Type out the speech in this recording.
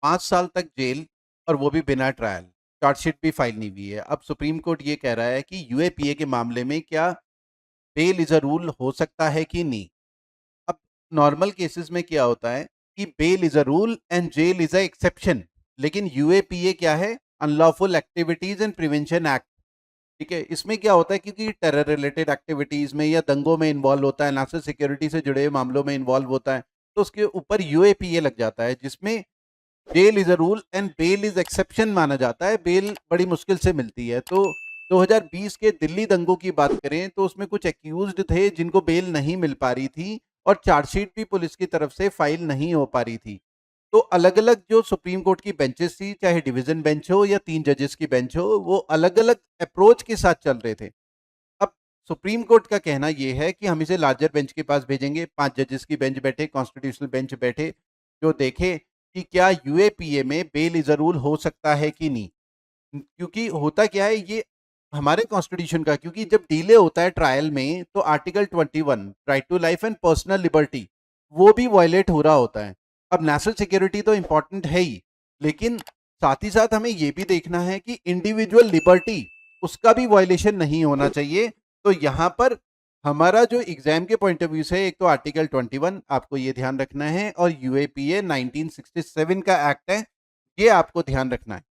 5 साल तक जेल और वो भी बिना ट्रायल, चार्जशीट भी फाइल नहीं हुई है। अब सुप्रीम कोर्ट ये कह रहा है कि यूएपीए के मामले में क्या बेल इज अ रूल हो सकता है कि नहीं। अब नॉर्मल केसेस में क्या होता है कि bail is a rule and jail is a exception, लेकिन यूएपीए क्या है, unlawful activities and prevention act. ठीक है, इसमें क्या होता है, क्योंकि टेरर रिलेटेड एक्टिविटीज में या दंगों में इन्वॉल्व होता है, नेशनल सिक्योरिटी से जुड़े हुए मामलों में इन्वॉल्व होता है, तो उसके ऊपर यूएपीए लग जाता है, जिसमें bail is a rule and bail is exception माना जाता है। बेल बड़ी मुश्किल से मिलती है। तो 2020 के दिल्ली दंगों की बात करें तो उसमें कुछ एक्यूज्ड थे जिनको बेल नहीं मिल पा रही थी और चार्जशीट भी पुलिस की तरफ से फाइल नहीं हो पा रही थी। तो अलग अलग जो सुप्रीम कोर्ट की बेंचेस थी, चाहे डिवीजन बेंच हो या 3 जजेस की बेंच हो, वो अलग अलग अप्रोच के साथ चल रहे थे। अब सुप्रीम कोर्ट का कहना यह है कि हम इसे लार्जर बेंच के पास भेजेंगे, 5 जजेस की बेंच बैठे, कॉन्स्टिट्यूशनल बेंच बैठे, जो देखे कि क्या यूएपीए में बेल इज अ रूल हो सकता है कि नहीं। क्योंकि होता क्या है ये हमारे कॉन्स्टिट्यूशन का, क्योंकि जब डिले होता है ट्रायल में तो article 21 right to life and personal liberty वो भी वायलेट हो रहा होता है। अब नेशनल सिक्योरिटी तो इंपॉर्टेंट है ही, लेकिन साथ ही साथ हमें यह भी देखना है कि इंडिविजुअल लिबर्टी उसका भी वायलेशन नहीं होना चाहिए। तो यहां पर हमारा जो एग्जाम के पॉइंट ऑफ व्यू से, एक तो आर्टिकल 21 आपको ये ध्यान रखना है और यूएपीए 1967 का एक्ट है, ये आपको ध्यान रखना है।